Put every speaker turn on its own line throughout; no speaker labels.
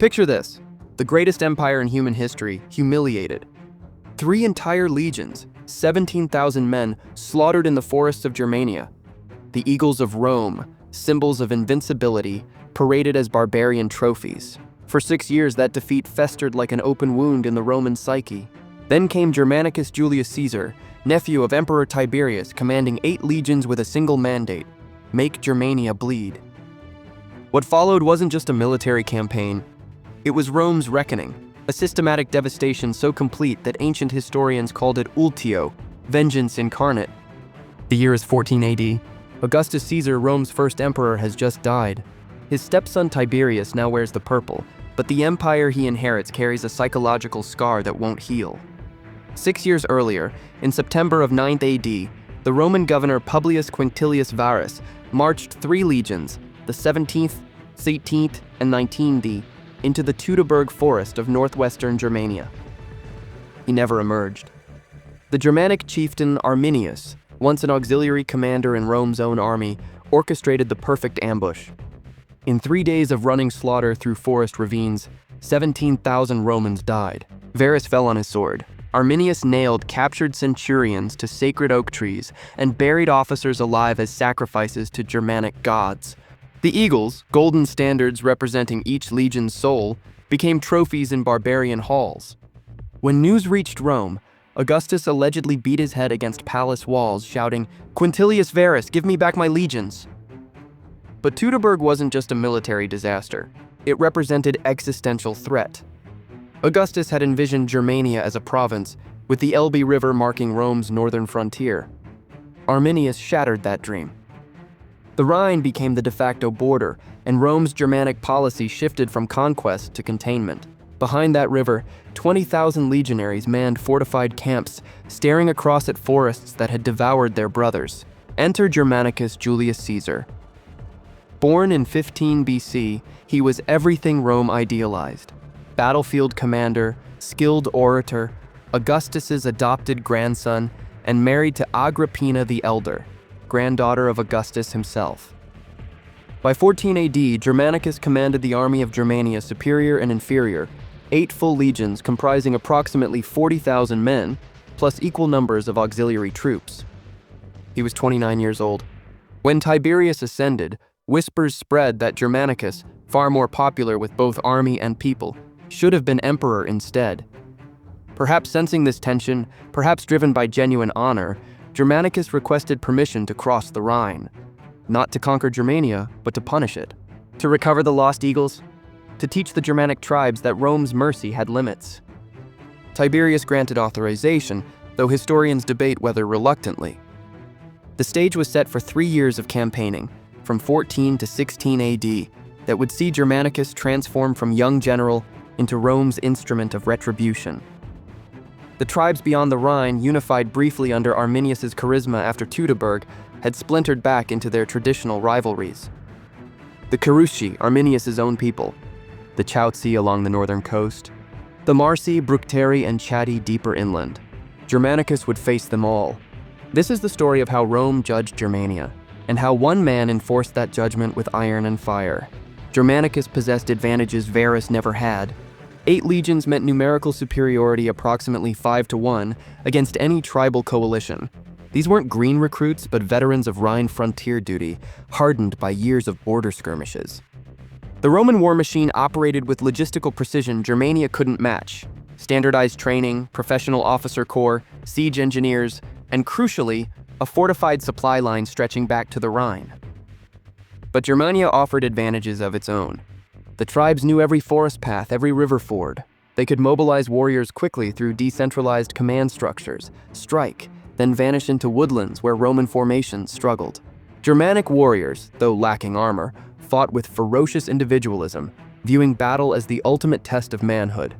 Picture this: the greatest empire in human history, humiliated. 3 entire legions, 17,000 men, slaughtered in the forests of Germania. The eagles of Rome, symbols of invincibility, paraded as barbarian trophies. For 6 years, that defeat festered like an open wound in the Roman psyche. Then came Germanicus Julius Caesar, nephew of Emperor Tiberius, commanding 8 legions with a single mandate: make Germania bleed. What followed wasn't just a military campaign. It was Rome's reckoning, a systematic devastation so complete that ancient historians called it ultio, vengeance incarnate. The year is 14 AD. Augustus Caesar, Rome's first emperor, has just died. His stepson Tiberius now wears the purple, but the empire he inherits carries a psychological scar that won't heal. 6 years earlier, in September of 9th AD, the Roman governor Publius Quinctilius Varus marched 3 legions, the 17th, 18th, and 19th, into the Teutoburg Forest of northwestern Germania. He never emerged. The Germanic chieftain Arminius, once an auxiliary commander in Rome's own army, orchestrated the perfect ambush. In 3 days of running slaughter through forest ravines, 17,000 Romans died. Varus fell on his sword. Arminius nailed captured centurions to sacred oak trees and buried officers alive as sacrifices to Germanic gods. The eagles, golden standards representing each legion's soul, became trophies in barbarian halls. When news reached Rome, Augustus allegedly beat his head against palace walls, shouting, "Quintilius Varus, give me back my legions!" But Teutoburg wasn't just a military disaster. It represented existential threat. Augustus had envisioned Germania as a province, with the Elbe River marking Rome's northern frontier. Arminius shattered that dream. The Rhine became the de facto border, and Rome's Germanic policy shifted from conquest to containment. Behind that river, 20,000 legionaries manned fortified camps, staring across at forests that had devoured their brothers. Enter Germanicus Julius Caesar. Born in 15 BC, he was everything Rome idealized: battlefield commander, skilled orator, Augustus's adopted grandson, and married to Agrippina the Elder, granddaughter of Augustus himself. By 14 AD, Germanicus commanded the army of Germania, superior and inferior, 8 full legions comprising approximately 40,000 men, plus equal numbers of auxiliary troops. He was 29 years old. When Tiberius ascended, whispers spread that Germanicus, far more popular with both army and people, should have been emperor instead. Perhaps sensing this tension, perhaps driven by genuine honor, Germanicus requested permission to cross the Rhine. Not to conquer Germania, but to punish it. To recover the lost eagles. To teach the Germanic tribes that Rome's mercy had limits. Tiberius granted authorization, though historians debate whether reluctantly. The stage was set for 3 years of campaigning, from 14 to 16 AD, that would see Germanicus transform from young general into Rome's instrument of retribution. The tribes beyond the Rhine, unified briefly under Arminius's charisma after Teutoburg, had splintered back into their traditional rivalries. The Cherusci, Arminius's own people, the Chauci along the northern coast, the Marsi, Bructeri, and Chatti deeper inland. Germanicus would face them all. This is the story of how Rome judged Germania, and how one man enforced that judgment with iron and fire. Germanicus possessed advantages Varus never had. 8 legions meant numerical superiority approximately 5-1 against any tribal coalition. These weren't green recruits, but veterans of Rhine frontier duty, hardened by years of border skirmishes. The Roman war machine operated with logistical precision Germania couldn't match. Standardized training, professional officer corps, siege engineers, and crucially, a fortified supply line stretching back to the Rhine. But Germania offered advantages of its own. The tribes knew every forest path, every river ford. They could mobilize warriors quickly through decentralized command structures, strike, then vanish into woodlands where Roman formations struggled. Germanic warriors, though lacking armor, fought with ferocious individualism, viewing battle as the ultimate test of manhood.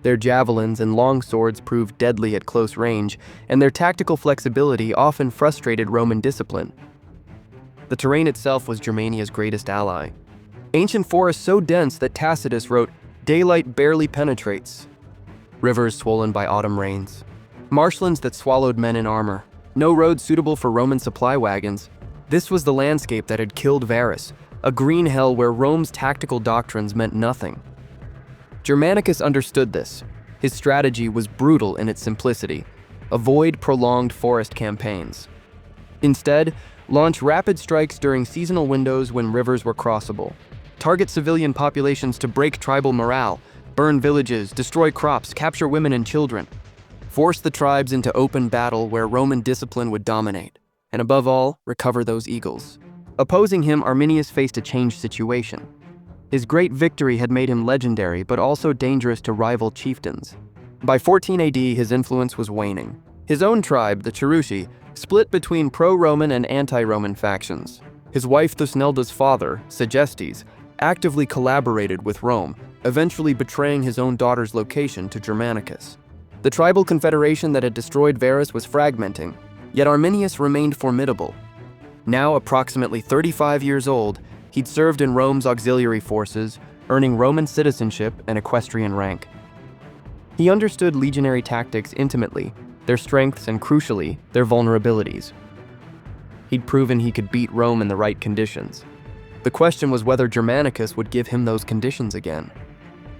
Their javelins and long swords proved deadly at close range, and their tactical flexibility often frustrated Roman discipline. The terrain itself was Germania's greatest ally. Ancient forests so dense that Tacitus wrote, "Daylight barely penetrates." Rivers swollen by autumn rains. Marshlands that swallowed men in armor. No roads suitable for Roman supply wagons. This was the landscape that had killed Varus, a green hell where Rome's tactical doctrines meant nothing. Germanicus understood this. His strategy was brutal in its simplicity. Avoid prolonged forest campaigns. Instead, launch rapid strikes during seasonal windows when rivers were crossable. Target civilian populations to break tribal morale, burn villages, destroy crops, capture women and children. Force the tribes into open battle where Roman discipline would dominate. And above all, recover those eagles. Opposing him, Arminius faced a changed situation. His great victory had made him legendary, but also dangerous to rival chieftains. By 14 AD, his influence was waning. His own tribe, the Cherusci, split between pro-Roman and anti-Roman factions. His wife Thusnelda's father, Segestes, actively collaborated with Rome, eventually betraying his own daughter's location to Germanicus. The tribal confederation that had destroyed Varus was fragmenting, yet Arminius remained formidable. Now approximately 35 years old, he'd served in Rome's auxiliary forces, earning Roman citizenship and equestrian rank. He understood legionary tactics intimately, their strengths and, crucially, their vulnerabilities. He'd proven he could beat Rome in the right conditions. The question was whether Germanicus would give him those conditions again.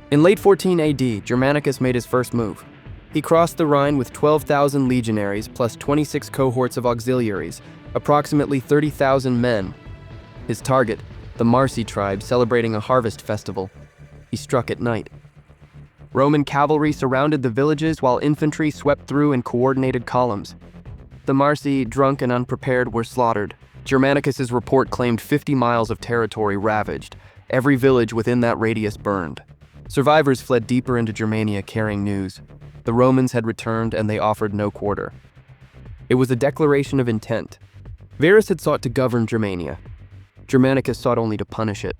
In late 14 AD, Germanicus made his first move. He crossed the Rhine with 12,000 legionaries plus 26 cohorts of auxiliaries, approximately 30,000 men. His target, the Marsi tribe celebrating a harvest festival. He struck at night. Roman cavalry surrounded the villages while infantry swept through in coordinated columns. The Marsi, drunk and unprepared, were slaughtered. Germanicus's report claimed 50 miles of territory ravaged. Every village within that radius burned. Survivors fled deeper into Germania carrying news. The Romans had returned and they offered no quarter. It was a declaration of intent. Varus had sought to govern Germania. Germanicus sought only to punish it.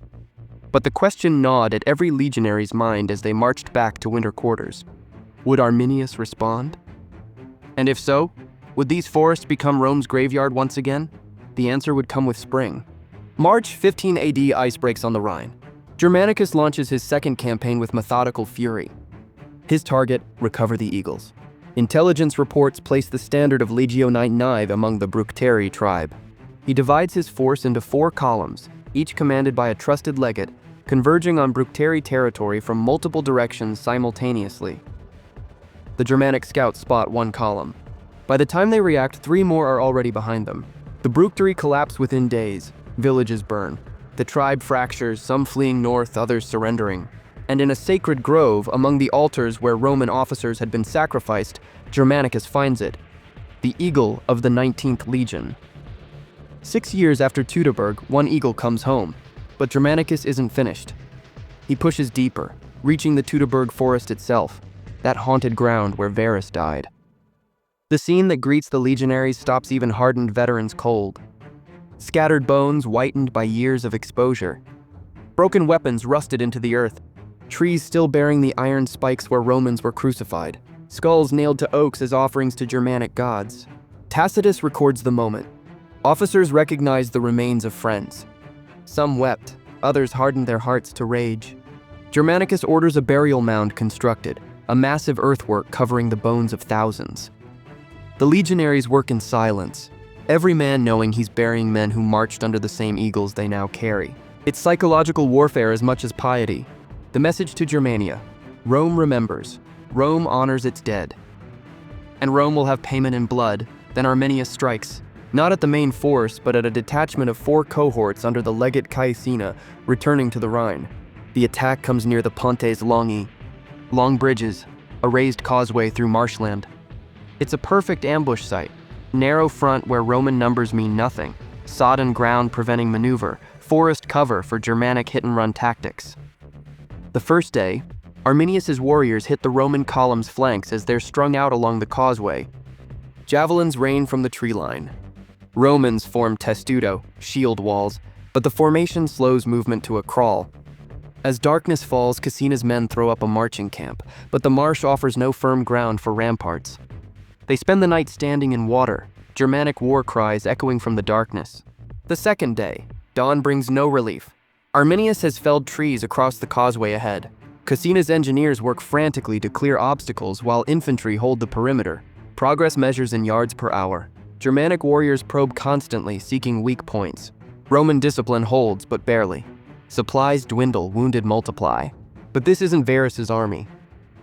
But the question gnawed at every legionary's mind as they marched back to winter quarters. Would Arminius respond? And if so, would these forests become Rome's graveyard once again? The answer would come with spring. March 15 AD, ice breaks on the Rhine. Germanicus launches his second campaign with methodical fury. His target, recover the eagles. Intelligence reports place the standard of Legio XIX among the Bructeri tribe. He divides his force into 4 columns, each commanded by a trusted legate, converging on Bructeri territory from multiple directions simultaneously. The Germanic scouts spot one column. By the time they react, 3 more are already behind them. The Bructeri collapse within days. Villages burn. The tribe fractures, some fleeing north, others surrendering. And in a sacred grove, among the altars where Roman officers had been sacrificed, Germanicus finds it, the eagle of the 19th Legion. 6 years after Teutoburg, one eagle comes home, but Germanicus isn't finished. He pushes deeper, reaching the Teutoburg Forest itself, that haunted ground where Varus died. The scene that greets the legionaries stops even hardened veterans cold. Scattered bones whitened by years of exposure. Broken weapons rusted into the earth. Trees still bearing the iron spikes where Romans were crucified. Skulls nailed to oaks as offerings to Germanic gods. Tacitus records the moment. Officers recognized the remains of friends. Some wept, others hardened their hearts to rage. Germanicus orders a burial mound constructed, a massive earthwork covering the bones of thousands. The legionaries work in silence, every man knowing he's burying men who marched under the same eagles they now carry. It's psychological warfare as much as piety. The message to Germania: Rome remembers, Rome honors its dead. And Rome will have payment in blood. Then Arminius strikes, not at the main force, but at a detachment of 4 cohorts under the legate Caecina, returning to the Rhine. The attack comes near the Pontes Longi, long bridges, a raised causeway through marshland. It's a perfect ambush site. Narrow front where Roman numbers mean nothing, sodden ground preventing maneuver, forest cover for Germanic hit-and-run tactics. The first day, Arminius's warriors hit the Roman column's flanks as they're strung out along the causeway. Javelins rain from the tree line. Romans form testudo, shield walls, but the formation slows movement to a crawl. As darkness falls, Caecina's men throw up a marching camp, but the marsh offers no firm ground for ramparts. They spend the night standing in water, Germanic war cries echoing from the darkness. The second day, dawn brings no relief. Arminius has felled trees across the causeway ahead. Caecina's engineers work frantically to clear obstacles while infantry hold the perimeter. Progress measures in yards per hour. Germanic warriors probe constantly, seeking weak points. Roman discipline holds, but barely. Supplies dwindle, wounded multiply. But this isn't Varus's army.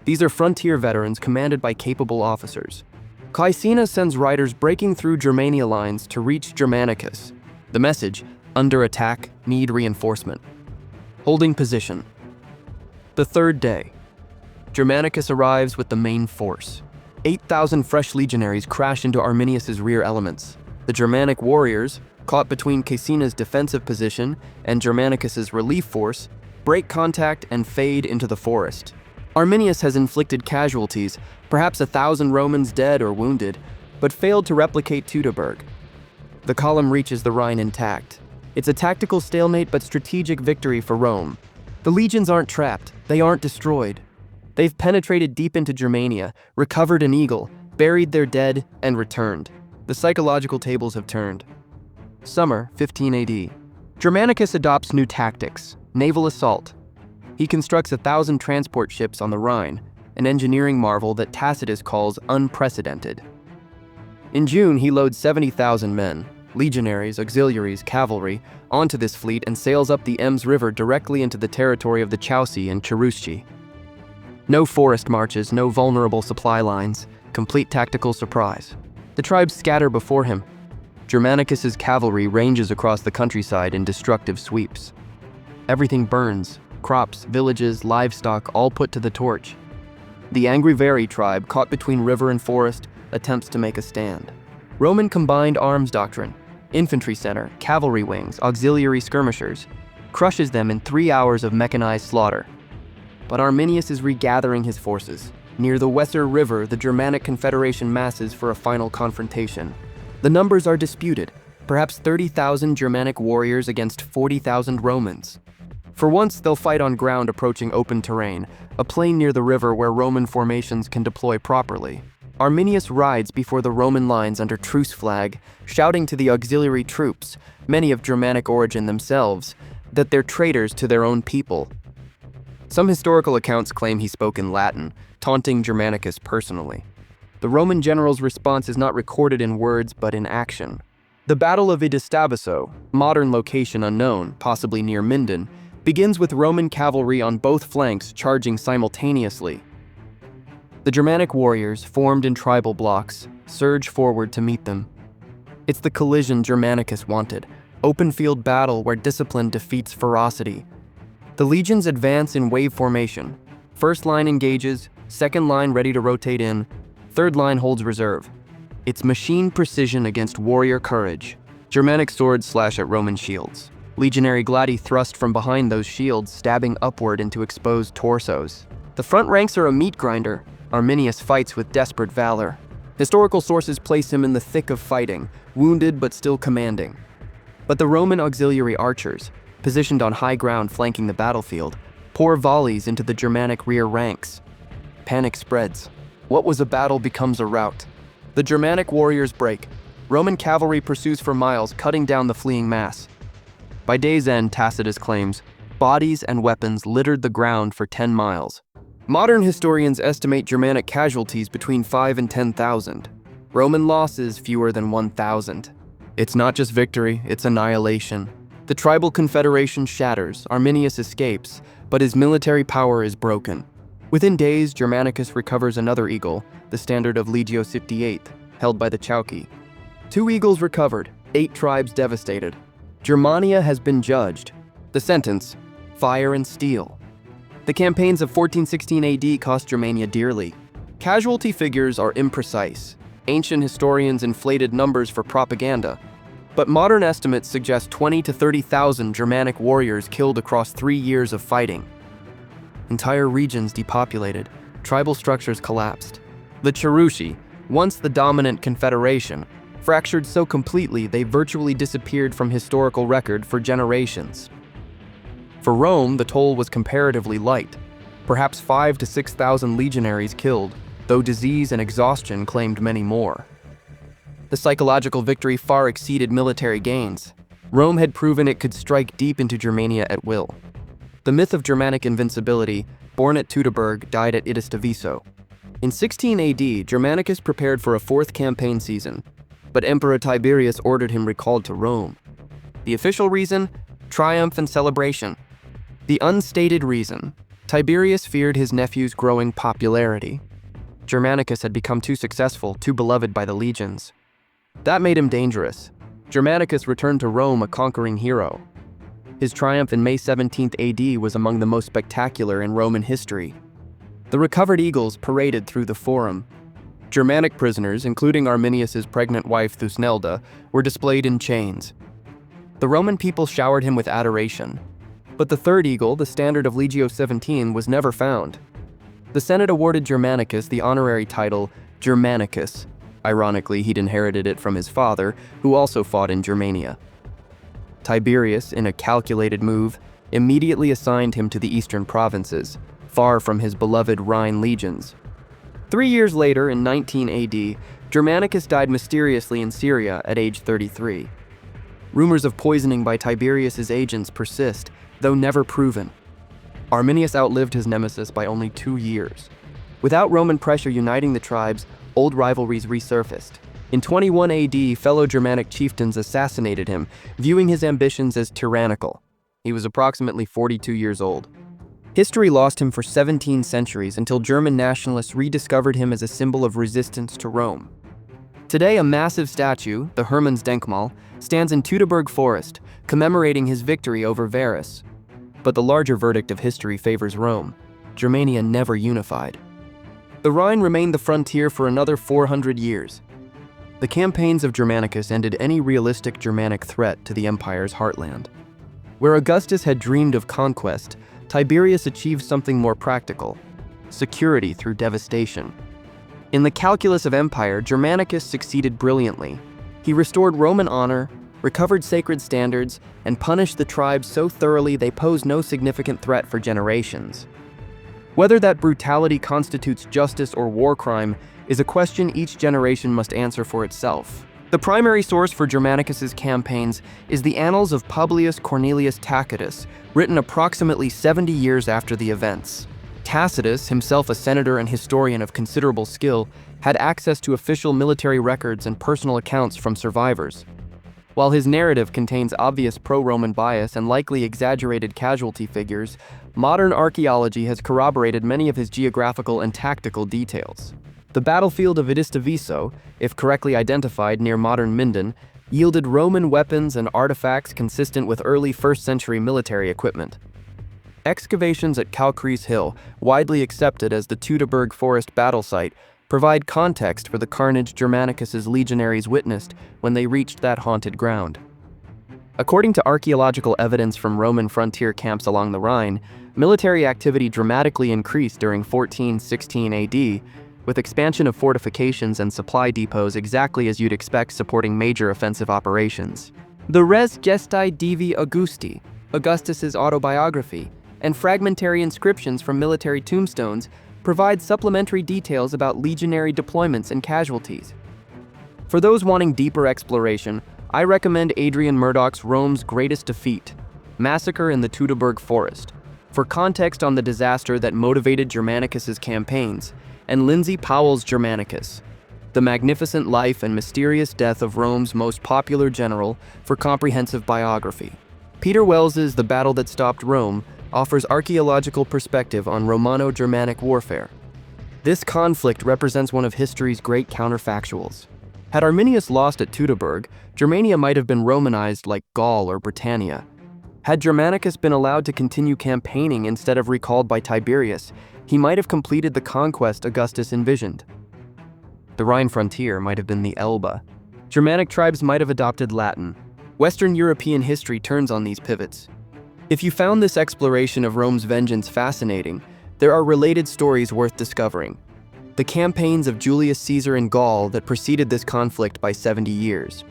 These are frontier veterans commanded by capable officers. Caecina sends riders breaking through Germania lines to reach Germanicus. The message: under attack, need reinforcement. Holding position. The third day. Germanicus arrives with the main force. 8,000 fresh legionaries crash into Arminius's rear elements. The Germanic warriors, caught between Caecina's defensive position and Germanicus's relief force, break contact and fade into the forest. Arminius has inflicted casualties, perhaps 1,000 Romans dead or wounded, but failed to replicate Teutoburg. The column reaches the Rhine intact. It's a tactical stalemate but strategic victory for Rome. The legions aren't trapped, they aren't destroyed. They've penetrated deep into Germania, recovered an eagle, buried their dead, and returned. The psychological tables have turned. Summer, 15 AD. Germanicus adopts new tactics: naval assault. He constructs 1,000 transport ships on the Rhine, an engineering marvel that Tacitus calls unprecedented. In June, he loads 70,000 men, legionaries, auxiliaries, cavalry, onto this fleet and sails up the Ems River directly into the territory of the Chauci and Cherusci. No forest marches, no vulnerable supply lines, complete tactical surprise. The tribes scatter before him. Germanicus's cavalry ranges across the countryside in destructive sweeps. Everything burns: crops, villages, livestock, all put to the torch. The angry Vari tribe, caught between river and forest, attempts to make a stand. Roman combined arms doctrine, infantry center, cavalry wings, auxiliary skirmishers, crushes them in 3 hours of mechanized slaughter. But Arminius is regathering his forces. Near the Weser River, the Germanic Confederation masses for a final confrontation. The numbers are disputed, perhaps 30,000 Germanic warriors against 40,000 Romans. For once, they'll fight on ground approaching open terrain, a plain near the river where Roman formations can deploy properly. Arminius rides before the Roman lines under truce flag, shouting to the auxiliary troops, many of Germanic origin themselves, that they're traitors to their own people. Some historical accounts claim he spoke in Latin, taunting Germanicus personally. The Roman general's response is not recorded in words but in action. The Battle of Idistaviso, modern location unknown, possibly near Minden, begins with Roman cavalry on both flanks charging simultaneously. The Germanic warriors, formed in tribal blocks, surge forward to meet them. It's the collision Germanicus wanted: open field battle where discipline defeats ferocity. The legions advance in wave formation. First line engages, second line ready to rotate in, third line holds reserve. It's machine precision against warrior courage. Germanic swords slash at Roman shields. Legionary gladi thrust from behind those shields, stabbing upward into exposed torsos. The front ranks are a meat grinder. Arminius fights with desperate valor. Historical sources place him in the thick of fighting, wounded but still commanding. But the Roman auxiliary archers, positioned on high ground flanking the battlefield, pour volleys into the Germanic rear ranks. Panic spreads. What was a battle becomes a rout. The Germanic warriors break. Roman cavalry pursues for miles, cutting down the fleeing mass. By day's end, Tacitus claims, bodies and weapons littered the ground for 10 miles. Modern historians estimate Germanic casualties between 5 and 10,000. Roman losses fewer than 1,000. It's not just victory, it's annihilation. The tribal confederation shatters, Arminius escapes, but his military power is broken. Within days, Germanicus recovers another eagle, the standard of Legio 58, held by the Chauci. 2 eagles recovered, 8 tribes devastated. Germania has been judged. The sentence: fire and steel. The campaigns of 1416 AD cost Germania dearly. Casualty figures are imprecise. Ancient historians inflated numbers for propaganda, but modern estimates suggest 20 to 30,000 Germanic warriors killed across 3 years of fighting. Entire regions depopulated, tribal structures collapsed. The Cherusci, once the dominant confederation, fractured so completely they virtually disappeared from historical record for generations. For Rome, the toll was comparatively light, perhaps 5,000 to 6,000 legionaries killed, though disease and exhaustion claimed many more. The psychological victory far exceeded military gains. Rome had proven it could strike deep into Germania at will. The myth of Germanic invincibility, born at Teutoburg, died at Idistaviso. In 16 AD, Germanicus prepared for a 4th campaign season, but Emperor Tiberius ordered him recalled to Rome. The official reason? Triumph and celebration. The unstated reason: Tiberius feared his nephew's growing popularity. Germanicus had become too successful, too beloved by the legions. That made him dangerous. Germanicus returned to Rome a conquering hero. His triumph in May 17th AD was among the most spectacular in Roman history. The recovered eagles paraded through the Forum. Germanic prisoners, including Arminius's pregnant wife Thusnelda, were displayed in chains. The Roman people showered him with adoration. But the third eagle, the standard of Legio 17, was never found. The Senate awarded Germanicus the honorary title Germanicus. Ironically, he'd inherited it from his father, who also fought in Germania. Tiberius, in a calculated move, immediately assigned him to the eastern provinces, far from his beloved Rhine legions. 3 years later, in 19 AD, Germanicus died mysteriously in Syria at age 33. Rumors of poisoning by Tiberius's agents persist, though never proven. Arminius outlived his nemesis by only 2 years. Without Roman pressure uniting the tribes, old rivalries resurfaced. In 21 AD, fellow Germanic chieftains assassinated him, viewing his ambitions as tyrannical. He was approximately 42 years old. History lost him for 17 centuries until German nationalists rediscovered him as a symbol of resistance to Rome. Today, a massive statue, the Hermannsdenkmal, stands in Teutoburg Forest, commemorating his victory over Varus. But the larger verdict of history favors Rome. Germania never unified. The Rhine remained the frontier for another 400 years. The campaigns of Germanicus ended any realistic Germanic threat to the empire's heartland. Where Augustus had dreamed of conquest, Tiberius achieved something more practical: security through devastation. In the calculus of empire, Germanicus succeeded brilliantly. He restored Roman honor, recovered sacred standards, and punished the tribes so thoroughly they posed no significant threat for generations. Whether that brutality constitutes justice or war crime is a question each generation must answer for itself. The primary source for Germanicus's campaigns is the Annals of Publius Cornelius Tacitus, written approximately 70 years after the events. Tacitus, himself a senator and historian of considerable skill, had access to official military records and personal accounts from survivors. While his narrative contains obvious pro-Roman bias and likely exaggerated casualty figures, modern archaeology has corroborated many of his geographical and tactical details. The battlefield of Idistaviso, if correctly identified near modern Minden, yielded Roman weapons and artifacts consistent with early 1st century military equipment. Excavations at Calcrease Hill, widely accepted as the Teutoburg Forest battle site, provide context for the carnage Germanicus's legionaries witnessed when they reached that haunted ground. According to archaeological evidence from Roman frontier camps along the Rhine, military activity dramatically increased during 14-16 AD, with expansion of fortifications and supply depots exactly as you'd expect supporting major offensive operations. The Res Gestae Divi Augusti, Augustus's autobiography, and fragmentary inscriptions from military tombstones provide supplementary details about legionary deployments and casualties. For those wanting deeper exploration, I recommend Adrian Murdoch's Rome's Greatest Defeat, Massacre in the Teutoburg Forest, for context on the disaster that motivated Germanicus's campaigns, and Lindsay Powell's Germanicus, The Magnificent Life and Mysterious Death of Rome's Most Popular General, for comprehensive biography. Peter Wells's The Battle That Stopped Rome offers archaeological perspective on Romano-Germanic warfare. This conflict represents one of history's great counterfactuals. Had Arminius lost at Teutoburg, Germania might have been Romanized like Gaul or Britannia. Had Germanicus been allowed to continue campaigning instead of recalled by Tiberius, he might have completed the conquest Augustus envisioned. The Rhine frontier might have been the Elbe. Germanic tribes might have adopted Latin. Western European history turns on these pivots. If you found this exploration of Rome's vengeance fascinating, there are related stories worth discovering. The campaigns of Julius Caesar in Gaul that preceded this conflict by 70 years.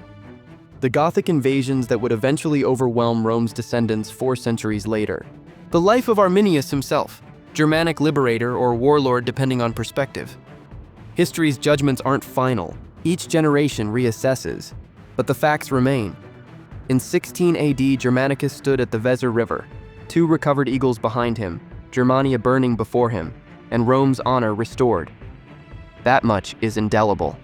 The Gothic invasions that would eventually overwhelm Rome's descendants 4 centuries later. The life of Arminius himself, Germanic liberator or warlord depending on perspective. History's judgments aren't final. Each generation reassesses, but the facts remain. In 16 AD, Germanicus stood at the Weser River, 2 recovered eagles behind him, Germania burning before him, and Rome's honor restored. That much is indelible.